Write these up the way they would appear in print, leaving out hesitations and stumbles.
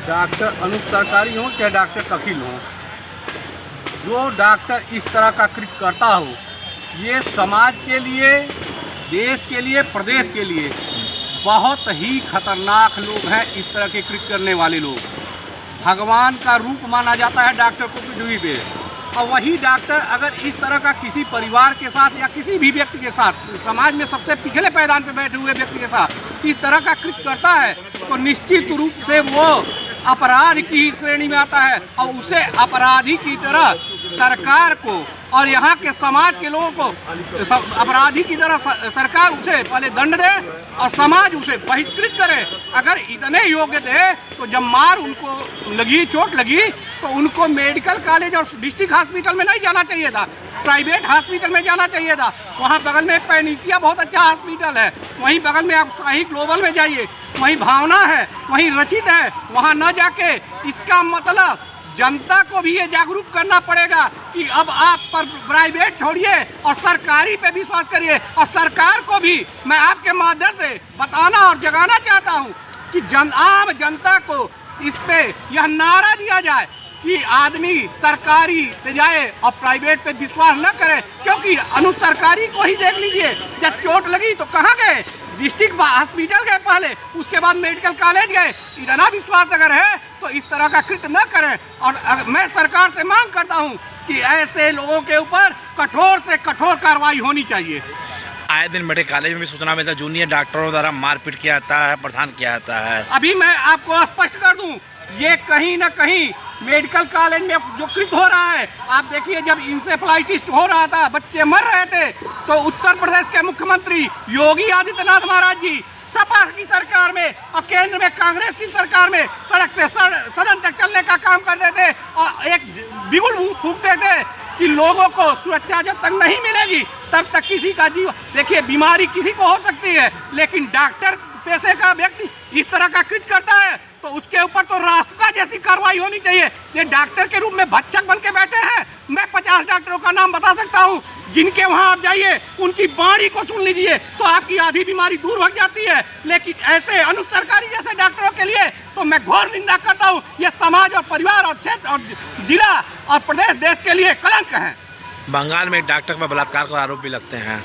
Doctor अनुज सरकारी हों चाहे डॉक्टर कफिल हों, जो डॉक्टर इस तरह का कृत्य करता हो, ये समाज के लिए, देश के लिए, प्रदेश के लिए बहुत ही खतरनाक लोग हैं। इस तरह के कृत्य करने वाले लोग भगवान का रूप माना जाता है डॉक्टर को पृथ्वी पे, और वही डॉक्टर अगर इस तरह का किसी परिवार के साथ या किसी भी व्यक्ति के साथ, समाज में सबसे पिछले पायदान पे बैठे हुए व्यक्ति के साथ इस तरह का कृत्य करता है, तो निश्चित रूप से वो अपराध की श्रेणी में आता है, और उसे अपराधी की तरह सरकार को और यहाँ के समाज के लोगों को अपराधी की तरह सरकार उसे पहले दंड दे और समाज उसे बहिष्कृत करे। अगर इतने योग्य थे तो जब मार उनको लगी, चोट लगी, तो उनको मेडिकल कॉलेज और डिस्ट्रिक्ट हॉस्पिटल में नहीं जाना चाहिए था, प्राइवेट हॉस्पिटल में जाना चाहिए था। वहाँ बगल में पैनिसिया बहुत अच्छा हॉस्पिटल है, वहीं बगल में आप शाही ग्लोबल में जाइए, वहीं भावना है, वहीं रचित है, वहाँ न जाके। इसका मतलब जनता को भी ये जागरूक करना पड़ेगा कि अब आप पर प्राइवेट छोड़िए और सरकारी पे विश्वास करिए। और सरकार को भी मैं आपके माध्यम से बताना और जगाना चाहता हूँ कि आम जनता को इस पे यह नारा दिया जाए कि आदमी सरकारी पे जाए और प्राइवेट पे विश्वास न करे, क्योंकि अनुज सरकारी को ही देख लीजिए, जब चोट लगी तो कहाँ गए, डिस्ट्रिक्ट हॉस्पिटल गए पहले, उसके बाद मेडिकल कॉलेज गए। इतना विश्वास अगर है तो इस तरह का कृत्य न करें। और मैं सरकार से मांग करता हूं कि ऐसे लोगों के ऊपर कठोर से कठोर कार्रवाई होनी चाहिए। आए दिन मेडिकल कॉलेज में भी सूचना मिलता है जूनियर डॉक्टरों द्वारा मारपीट किया जाता है, परेशान किया जाता है। अभी मैं आपको स्पष्ट कर दूं, ये कहीं न कहीं मेडिकल कॉलेज में जो कृत्य हो रहा है, आप देखिए जब इंसेफ्लाइटिस हो रहा था, बच्चे मर रहे थे, तो उत्तर प्रदेश के मुख्यमंत्री योगी आदित्यनाथ महाराज जी सपा की सरकार में और केंद्र में कांग्रेस की सरकार में सड़क से सदन तक चलने का काम करते थे और एक बिगुल फूंकते थे कि लोगों को सुरक्षा जब तक नहीं मिलेगी तब तक किसी का जीवन, देखिए बीमारी किसी को हो सकती है, लेकिन डॉक्टर पेशे का व्यक्ति इस तरह का कृत्य करता है तो उसके ऊपर तो रासुका जैसी कार्रवाई होनी चाहिए। ये डॉक्टर के रूप में भक्षक बन के बैठे हैं। मैं 50 डॉक्टरों का नाम बता सकता हूँ जिनके वहाँ आप जाइए, उनकी बाणी को सुन लीजिए तो आपकी आधी बीमारी दूर भाग जाती है। लेकिन ऐसे अनुज सरकारी जैसे डॉक्टरों के लिए तो मैं घोर निंदा करता हूँ। ये समाज और परिवार और क्षेत्र और जिला और प्रदेश, देश के लिए कलंक है। बंगाल में डॉक्टर पर बलात्कार का आरोप भी लगते हैं।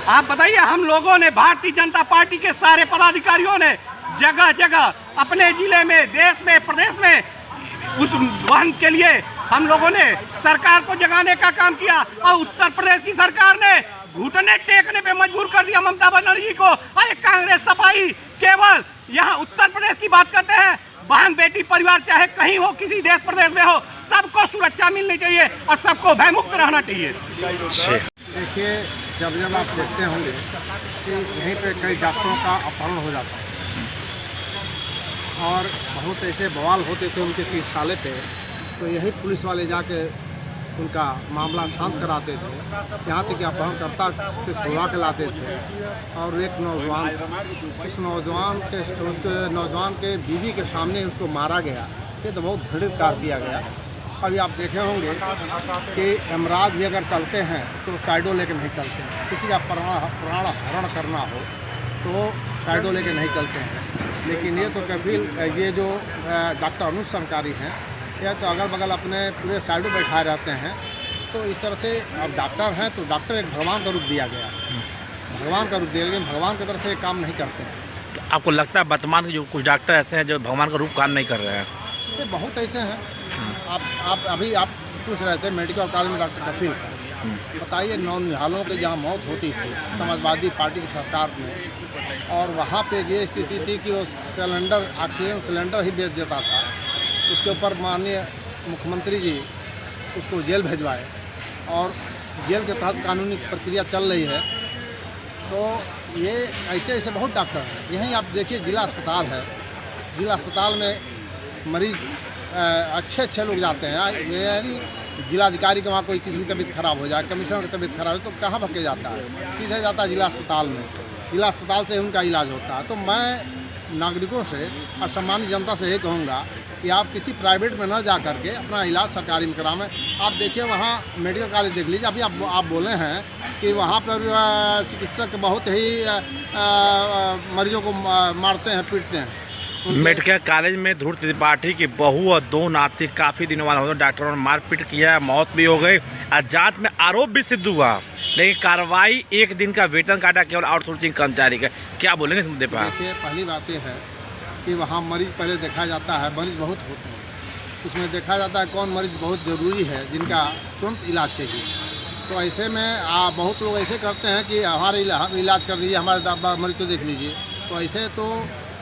आप बताइए, हम लोगों ने, भारतीय जनता पार्टी के सारे पदाधिकारियों ने जगह जगह अपने जिले में, देश में, प्रदेश में उस वाहन के लिए हम लोगों ने सरकार को जगाने का काम किया और उत्तर प्रदेश की सरकार ने घुटने टेकने पे मजबूर कर दिया ममता बनर्जी को। अरे कांग्रेस सपाई केवल यहाँ उत्तर प्रदेश की बात करते हैं, बहन बेटी परिवार चाहे कहीं हो, किसी देश प्रदेश में हो, सबको सुरक्षा मिलनी चाहिए और सबको भयमुक्त रहना चाहिए। देखिए, जब जब आप देखते होंगे कि यहीं पे कई डॉक्टरों का अपहरण हो जाता है और बहुत ऐसे बवाल होते थे उनके चिकित्सालय पे, तो यही पुलिस वाले जाके उनका मामला शांत कराते थे। यहाँ तक कि अपहरणकर्ता से छुड़वा के लाते थे। और एक नौजवान, उस नौजवान के बीवी के सामने उसको मारा गया। ये तो बहुत घृणित कार्य किया गया। अभी आप देखे होंगे कि यमराज भी अगर चलते हैं तो साइडो लेके नहीं चलते हैं। किसी का प्राण हरण करना हो तो साइडो लेके नहीं चलते हैं। लेकिन ये तो कपिल, ये जो डॉक्टर अनुज सरकारी हैं, या तो अगल बगल अपने पूरे साइडो बैठाए रहते हैं। तो इस तरह से अब डॉक्टर हैं तो डॉक्टर एक भगवान का रूप दिया गया, भगवान का रूप दिया, लेकिन भगवान की तरह से काम नहीं करते हैं। आपको लगता है वर्तमान के जो कुछ डॉक्टर ऐसे हैं जो भगवान का रूप काम नहीं कर रहे हैं? ये बहुत ऐसे हैं। आप पूछ रहे थे मेडिकल कॉलेज में डॉक्टर कफिल का, बताइए नौनिहालों की जहाँ मौत होती थी समाजवादी पार्टी की सरकार में, और वहाँ पे ये स्थिति थी कि वो सिलेंडर, ऑक्सीजन सिलेंडर ही बेच देता था। उसके ऊपर माननीय मुख्यमंत्री जी उसको जेल भेजवाए और जेल के तहत कानूनी प्रक्रिया चल रही है। तो ये ऐसे ऐसे बहुत डॉक्टर हैं। यहीं आप देखिए जिला अस्पताल है, जिला अस्पताल में मरीज़ अच्छे लोग जाते हैं। यानी जिलाधिकारी के वहाँ कोई किसी की तबीयत खराब हो जाए, कमिश्नर की तबीयत खराब हो तो कहाँ भग के जाता है, सीधे जाता है जिला अस्पताल में। जिला अस्पताल से उनका इलाज होता है। तो मैं नागरिकों से और सामान्य जनता से ये कहूँगा कि आप किसी प्राइवेट में न जा करके अपना इलाज सरकारी में कराएं। आप देखिए वहाँ मेडिकल कॉलेज देख लीजिए। अभी आप बोले हैं कि वहाँ पर चिकित्सक बहुत ही मरीजों को मारते हैं, पीटते हैं। मेडिकल कॉलेज में ध्रुव त्रिपाठी की बहू और 2 नाती काफ़ी दिनों बाद डॉक्टरों ने मारपीट किया, मौत भी हो गई और जांच में आरोप भी सिद्ध हुआ, लेकिन कार्रवाई 1 दिन का वेतन काटा केवल आउटसोर्सिंग कर्मचारी का। क्या बोलेंगे इस मुद्दे पर? देखिए, पहली बात यह है कि वहाँ मरीज पहले देखा जाता है, मरीज बहुत होते हैं, उसमें देखा जाता है कौन मरीज बहुत ज़रूरी है जिनका तुरंत इलाज चाहिए। तो ऐसे में बहुत लोग ऐसे करते हैं कि हमारे इलाज कर दीजिए, हमारे मरीज को देख लीजिए। तो ऐसे तो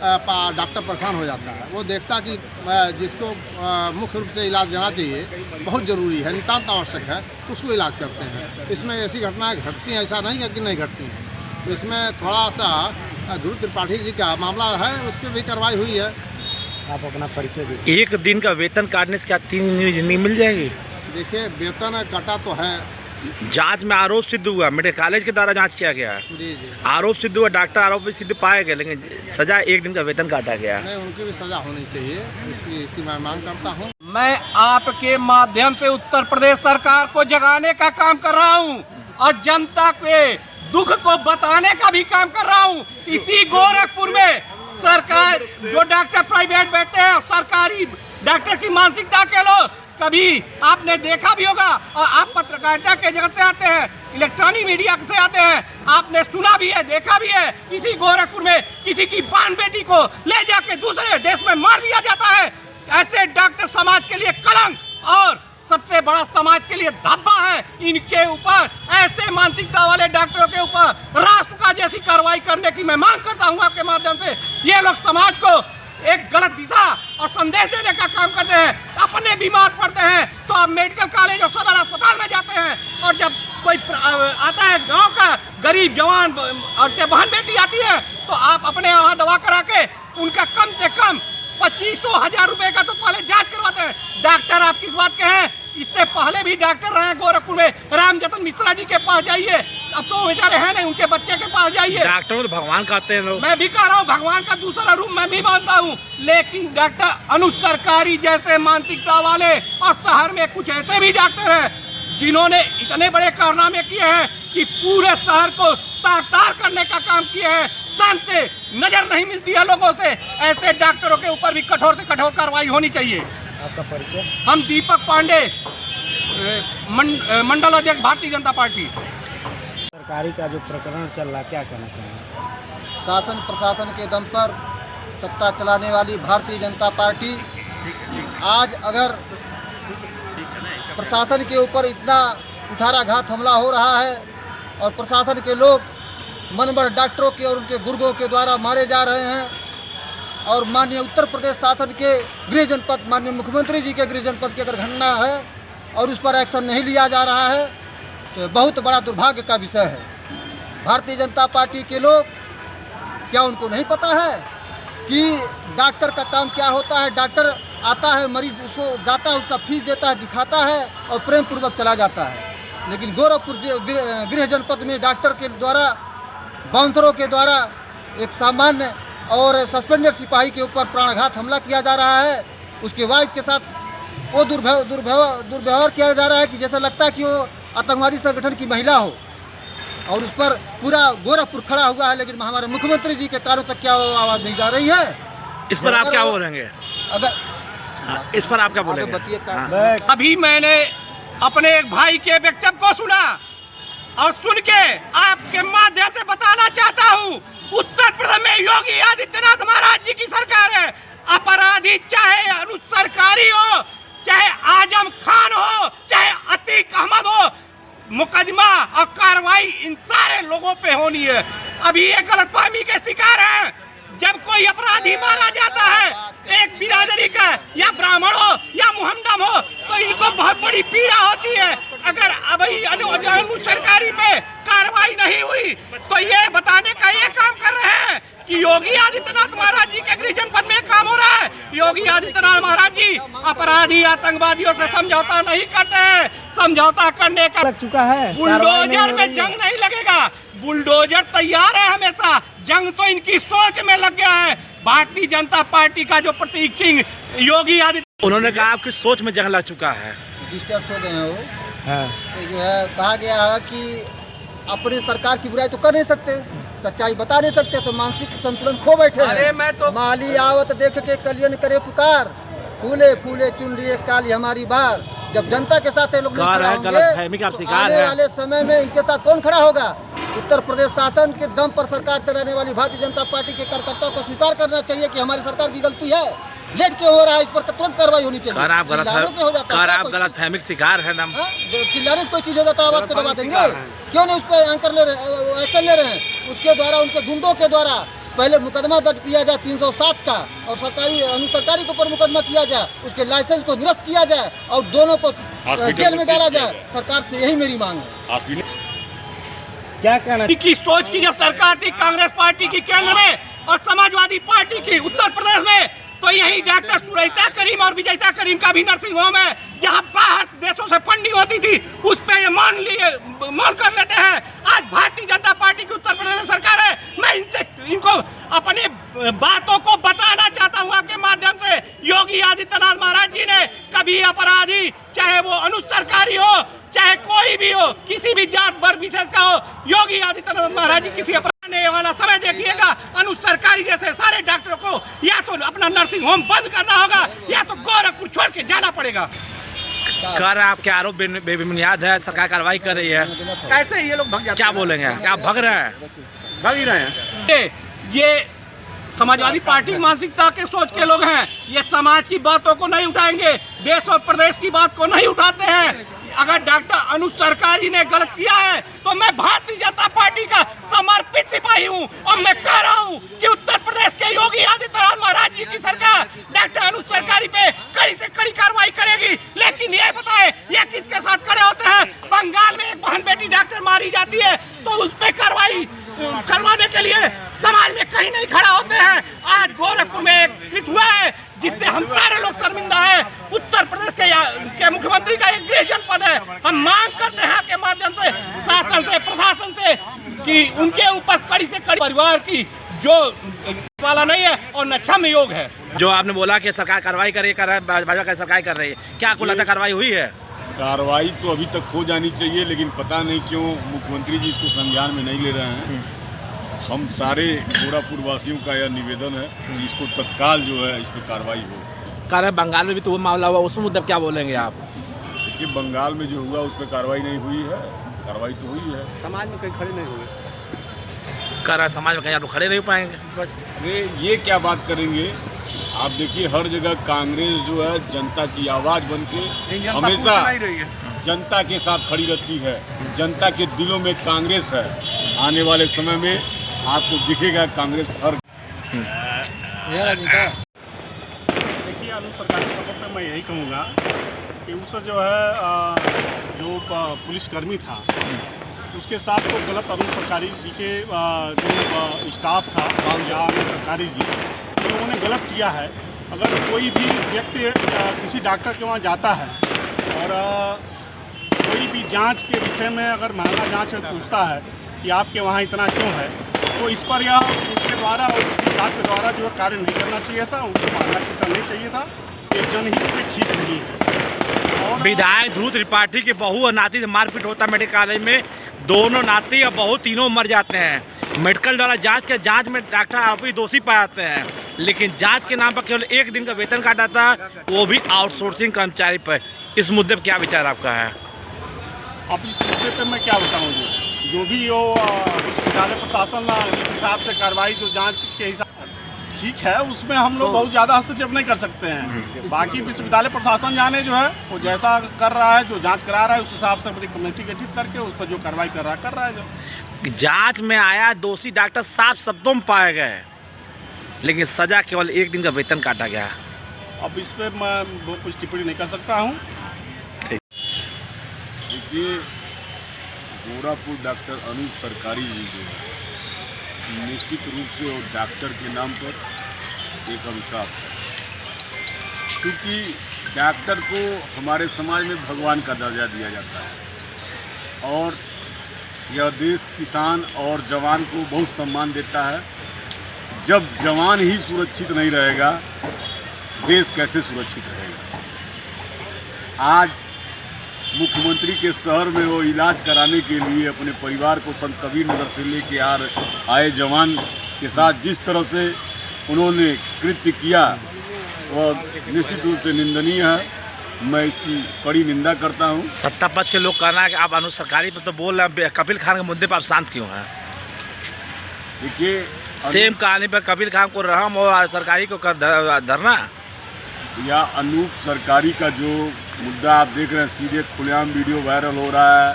डॉक्टर परेशान हो जाता है। वो देखता कि जिसको मुख्य रूप से इलाज देना चाहिए, बहुत ज़रूरी है, नितांत आवश्यक है, तो उसको इलाज करते हैं। इसमें ऐसी घटनाएं घटती हैं, ऐसा नहीं है कि नहीं घटती हैं। तो इसमें थोड़ा सा ध्रुव त्रिपाठी जी का मामला है, उस पर भी कार्रवाई हुई है। आप अपना परिचय दीजिए। 1 दिन का वेतन काटने से क्या 3 दिन की जिंदगी मिल जाएगी? देखिए, वेतन कटा तो है। जांच में आरोप सिद्ध हुआ, मेडिकल कॉलेज के द्वारा जांच किया गया, जी जी, आरोप सिद्ध हुआ, डॉक्टर आरोप भी सिद्ध पाए गए, लेकिन सजा 1 दिन का वेतन काटा गया। नहीं, उनकी भी सजा होनी चाहिए, इसी मैं मांग करता हूँ। मैं आपके माध्यम से उत्तर प्रदेश सरकार को जगाने का काम कर रहा हूं और जनता के दुख को बताने का भी काम कर रहा हूं। इसी गोरखपुर में सरकार जो डॉक्टर प्राइवेट बैठते हैं, सरकारी डॉक्टर की मानसिकता के लोग, कभी आपने देखा भी होगा, और आप पत्रकारिता के जगत से आते हैं, इलेक्ट्रॉनिक मीडिया से आते हैं, आपने सुना भी है, देखा भी है, इसी गोरखपुर में किसी की बान बेटी को ले जाके दूसरे देश में मार दिया जाता है। ऐसे डॉक्टर समाज के लिए कलंक और सबसे बड़ा समाज के लिए धब्बा है। इनके ऊपर, ऐसे मानसिकता वाले डॉक्टरों के ऊपर रासुका जैसी कार्रवाई करने की मैं मांग करता हूँ आपके माध्यम से। ये लोग समाज को एक गलत दिशा और संदेश देने का काम करते हैं। अपने बीमार पड़ते हैं तो आप मेडिकल कॉलेज और सदर अस्पताल में जाते हैं, और जब कोई आता है गांव का गरीब जवान और से बहन बेटी आती है, तो आप अपने यहाँ दवा करा के उनका कम से कम 25,000 रुपए का तो पहले जांच करवाते हैं। डॉक्टर आप किस बात के हैं? इससे पहले भी डॉक्टर रहे गोरखपुर में, रामजतन मिश्रा जी के पास जाइए, अब तो बेचारे हैं नहीं, उनके बच्चे के पास जाइए। डॉक्टरों तो भगवान कहते हैं लोग। मैं भी कह रहा हूँ, भगवान का दूसरा रूप मैं भी मानता हूँ, लेकिन डॉक्टर अनुज सरकारी जैसे मानसिकता वाले, और शहर में कुछ ऐसे भी डॉक्टर हैं जिन्होंने इतने बड़े कारनामे किए हैं कि पूरे शहर को तार-तार करने का काम किए हैं। शान से नजर नहीं मिलती है लोगों से। ऐसे डॉक्टरों के ऊपर भी कठोर से कठोर कार्रवाई होनी चाहिए। आपका परिचय? हम दीपक पांडे, मंडल अध्यक्ष भारतीय जनता पार्टी। सरकारी का जो प्रकरण चल रहा, क्या कहना चाहेंगे? शासन प्रशासन के दम पर सत्ता चलाने वाली भारतीय जनता पार्टी आज अगर प्रशासन के ऊपर इतना कुठाराघात हमला हो रहा है और प्रशासन के लोग मनभर डॉक्टरों के और उनके गुर्गों के द्वारा मारे जा रहे हैं, और माननीय उत्तर प्रदेश शासन के गृह जनपद, माननीय मुख्यमंत्री जी के गृह जनपद की अगर घटना है और उस पर एक्शन नहीं लिया जा रहा है, तो बहुत बड़ा दुर्भाग्य का विषय है। भारतीय जनता पार्टी के लोग, क्या उनको नहीं पता है कि डॉक्टर का काम क्या होता है? डॉक्टर आता है, मरीज उसको जाता है, उसका फीस देता है, दिखाता है और प्रेम पूर्वक चला जाता है। लेकिन गोरखपुर गृह जनपद में डॉक्टर के द्वारा, बाउंसरों के द्वारा एक सामान्य और सस्पेंडेड सिपाही के ऊपर प्राणघात हमला किया जा रहा है। उसके वाइफ के साथ वो दुर्व्यवहार किया जा रहा है कि जैसा लगता है कि वो आतंकवादी संगठन की महिला हो, और उस पर पूरा गोरखपुर खड़ा हुआ है। लेकिन हमारे मुख्यमंत्री जी के कानों तक क्या आवाज़ नहीं जा रही है? इस पर आप क्या बोलेंगे? अगर इस पर आप क्या बोलेंगे? अभी मैंने अपने एक भाई के वक्तव्य को सुना और सुन के आपके माध्यम से बताना चाहता हूँ, उत्तर प्रदेश में योगी आदित्यनाथ महाराज जी की सरकार है। अपराधी चाहे अनुज सरकारी हो, चाहे आजम खान हो, चाहे अतीक अहमद हो, मुकदमा और कार्रवाई इन सारे लोगों पे होनी है। अभी ये गलतफहमी के शिकार हैं। जब कोई अपराधी मारा जाता है, एक बिरादरी का, या ब्राह्मण हो या मुहम्मदम हो, तो इनको बहुत बड़ी पीड़ा होती है। अगर अभी अनुज सरकारी पे कार्रवाई नहीं हुई, तो ये बताने का ये काम कर रहे हैं कि योगी आदित्यनाथ महाराज जी के गृह जनपद में काम हो रहा है। योगी आदित्यनाथ महाराज जी अपराधी आतंकवादियों से समझौता नहीं करते हैं। समझौता करने का लग चुका है, बुलडोजर में जंग नहीं लगेगा। बुलडोजर तैयार है हमेशा, जंग तो इनकी सोच में लग गया है। भारतीय जनता पार्टी का जो प्रतीक सिंह योगी आदित्य, उन्होंने कहा आपकी सोच में जंग लग चुका है। डिस्टर्ब हो गए हैं वो। हाँ। जो है कहा गया है कि अपनी सरकार की बुराई तो कर नहीं सकते, सच्चाई बता नहीं सकते तो मानसिक संतुलन खो बैठे अरे हैं। मैं तो माली आवत देख के कलियन करे पुकार, फूले फूले चुन लिए काली हमारी बार। जब जनता के साथ ये लोग नहीं खड़ा होंगे, गलतफहमी का आप तो शिकार आने है। वाले समय में इनके साथ कौन खड़ा होगा? उत्तर प्रदेश शासन के दम पर सरकार चलाने वाली भारतीय जनता पार्टी के कार्यकर्ताओं को स्वीकार करना चाहिए कि हमारी सरकार की गलती है। लेट क्यों हो रहा है, इस पर तुरंत कार्रवाई होनी चाहिए। आप चिल्लाने से हो जाता है क्या कोई गलतफहमी का शिकार है ना। हाँ? चिल्लाने से कोई चीज हो जाता है, आवाज को दबा देंगे। क्यों नहीं उस पर एंकर ले रहे, एक्शन ले रहे हैं? उसके द्वारा, उनके गुंडों के द्वारा पहले मुकदमा दर्ज किया जाए 307 का, और सरकारी अनुसरकारी के ऊपर मुकदमा किया जाए, उसके लाइसेंस को निरस्त किया जाए और दोनों को जेल में डाला जाए। सरकार से यही मेरी मांग है। क्या कहना की सोच की जब सरकार थी कांग्रेस पार्टी की केंद्र में और समाजवादी पार्टी की उत्तर प्रदेश में, तो यही डॉक्टर सुरैता करीम और विजयता करीम का भी नर्सिंग होम है, जहां बाहर देशों से फंडिंग होती थी, उस पे ये मान कर लेते हैं। आज भारतीय जनता पार्टी की उत्तर प्रदेश सरकार है। मैं इनको अपनी बातों को बताना चाहता हूं आपके माध्यम से। योगी आदित्यनाथ महाराज जी ने कभी अपराधी, चाहे वो अनुसरकारी हो, चाहे कोई भी हो, किसी भी जात वर्ग विशेष का हो, योगी आदित्यनाथ महाराज जी किसी अपराधी वाला समय देखिएगा, अनुसरकारी जैसे सारे डॉक्टरों को या तो अपना नर्सिंग होम बंद करना होगा या तो गोरखपुर छोड़ के जाना पड़ेगा। कर आपके आरोप बेबुनियाद है, सरकार कार्रवाई कर रही है, कैसे ये लोग भग जाते क्या बोलेंगे? क्या भग रहे हैं? भग ही रहे हैं। ये समाजवादी पार्टी की मानसिकता के सोच के लोग हैं। ये समाज की बातों को नहीं उठाएंगे, देश और प्रदेश की बात को नहीं उठाते हैं। अगर डॉक्टर अनुज सरकारी ने गलत किया है तो मैं भारतीय जनता पार्टी का समर्पित सिपाही हूं और मैं कह रहा हूं कि उत्तर प्रदेश के योगी आदित्यनाथ महाराज जी की सरकार डॉक्टर अनुज सरकारी पे कड़ी से कड़ी कार्रवाई करेगी। लेकिन ये बताएं, ये किसके साथ खड़े होते हैं? बंगाल में एक बहन बेटी डॉक्टर मारी जाती है तो उस पर कार्रवाई करवाने के लिए समाज में कहीं नहीं खड़ा होते हैं। आज गोरखपुर में एक कृत्य हुआ है जिससे हम सारे लोग शर्मिंदा हैं। उत्तर प्रदेश के मुख्यमंत्री का एक गृह जनपद है। हम मांग करते हैं आपके माध्यम से शासन से, प्रशासन से, कि उनके ऊपर कड़ी से कड़ी परिवार की जो वाला नहीं है और न क्षम योग है। जो आपने बोला कि सरकार कार्रवाई कर रही है, भाजपा की सरकार कर रही है, क्या आपको लगता है कार्रवाई हुई है? कार्रवाई तो अभी तक हो जानी चाहिए, लेकिन पता नहीं क्यों मुख्यमंत्री जी इसको संज्ञान में नहीं ले रहे हैं। हम सारे गोरखपुर वासियों का यह निवेदन है कि इसको तत्काल जो है इस पर कार्रवाई हो। कह बंगाल में भी तो वो मामला हुआ, उसमें मुद्दा क्या बोलेंगे आप? देखिए, बंगाल में जो हुआ उस पर कार्रवाई नहीं हुई है, कार्रवाई तो हुई है। समाज में कहीं खड़े नहीं हुए। कह रहा समाज में कहीं आप लोग खड़े नहीं हो पाएंगे। अरे ये क्या बात करेंगे आप? देखिए, हर जगह कांग्रेस जो है जनता की आवाज़ बन के हमेशा जनता के साथ खड़ी रहती है। जनता के दिलों में कांग्रेस है। आने वाले समय में आपको दिखेगा कांग्रेस हर। देखिए, अनुज सरकारी पक्ष पे मैं यही कहूँगा कि उस जो है जो पुलिसकर्मी था उसके साथ तो गलत अनुज सरकारी जी के जो स्टाफ था या अनुज सरकारी जी, उन्होंने गलत किया है। अगर कोई भी व्यक्ति किसी डॉक्टर के वहाँ जाता है और कोई भी जांच के विषय में अगर महंगा जांच पूछता है कि आपके वहाँ इतना क्यों है, तो इस पर यह उनके द्वारा और स्टाफ के द्वारा जो है कार्य नहीं करना चाहिए था, उनको मामला पीटना नहीं चाहिए था। ये जनहित में ठीक नहीं है। और विधायक ध्रुव त्रिपाठी के बहू और नाती से मारपीट होता है मेडिकल कॉलेज में। दोनों नाती और बहू तीनों मर जाते हैं। मेडिकल द्वारा जांच में डॉक्टर आरोपी दोषी पाए जाते हैं, लेकिन जांच के नाम पर केवल 1 दिन का वेतन काटा था, वो भी आउटसोर्सिंग कर्मचारी पर। इस मुद्दे पर क्या विचार आपका है? अब इस मुद्दे पर मैं क्या बताऊँ? जो भी हो विश्वविद्यालय प्रशासन इस हिसाब से कार्रवाई जो जांच के हिसाब ठीक है, उसमें हम लोग बहुत ज़्यादा हस्तक्षेप नहीं कर सकते हैं। बाकी विश्वविद्यालय प्रशासन जाने जो है वो जैसा कर रहा है, जो जांच करा रहा है, उस हिसाब से अपनी कमेटी गठित करके उस पर जो कार्रवाई कर रहा है जो जांच में आया दोषी डॉक्टर साफ शब्दों में पाए गए, लेकिन सजा केवल 1 दिन का वेतन काटा गया। अब इस पर मैं कुछ टिप्पणी नहीं कर सकता हूँ। देखिए, गोरखपुर डॉक्टर अनुज सरकारी जी जो है निश्चित रूप से वो डॉक्टर के नाम पर एक अभिशाप है, क्योंकि डॉक्टर को हमारे समाज में भगवान का दर्जा दिया जाता है और यह देश किसान और जवान को बहुत सम्मान देता है। जब जवान ही सुरक्षित नहीं रहेगा, देश कैसे सुरक्षित रहेगा? आज मुख्यमंत्री के शहर में वो इलाज कराने के लिए अपने परिवार को संत कबीर नगर से लेके आए जवान के साथ जिस तरह से उन्होंने कृत्य किया वह निश्चित रूप से निंदनीय है। मैं इसकी कड़ी निंदा करता हूँ। सत्ता पक्ष के लोग कहना है कि आप सरकारी पर तो बोल रहे हैं, कपिल खान के मुद्दे पर आप शांत क्यों हैं? देखिए, सेम कहानी पर कपिल खान को रहम और सरकारी को कर धरना या अनूप सरकारी का जो मुद्दा आप देख रहे हैं, सीधे खुलेआम वीडियो वायरल हो रहा है।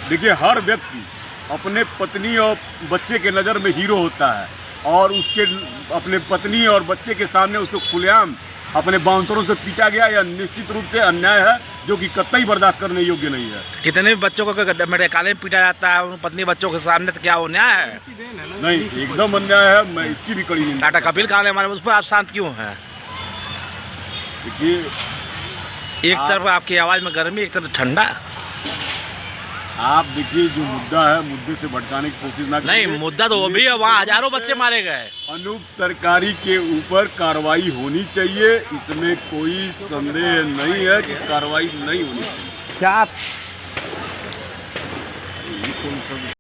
देखिए, हर व्यक्ति अपने पत्नी और बच्चे के नज़र में हीरो होता है और उसके अपने पत्नी और बच्चे के सामने उसको खुलेआम अपने बाउंसरों से पीटा गया, यह निश्चित रूप से अन्याय है जो कि कतई बर्दाश्त करने योग्य नहीं है। कितने भी बच्चों को मेडिकल में पीटा जाता है उन पत्नी बच्चों के सामने, तो क्या वो न्याय है? नहीं, एकदम अन्याय है। मैं इसकी भी कड़ी निंदा। टाटा कपिल खान हमारे, उस पर आप शांत क्यों हैं? देखिए, एक तरफ आपकी आवाज़ में गर्मी, एक तरफ ठंडा। आप देखिए, जो मुद्दा है मुद्दे से भटकाने की कोशिश ना नहीं, करिए। मुद्दा तो वो भी है, वहाँ हजारों बच्चे मारे गए। अनूप सरकारी के ऊपर कार्रवाई होनी चाहिए, इसमें कोई संदेह नहीं है कि कार्रवाई नहीं होनी चाहिए। क्या आप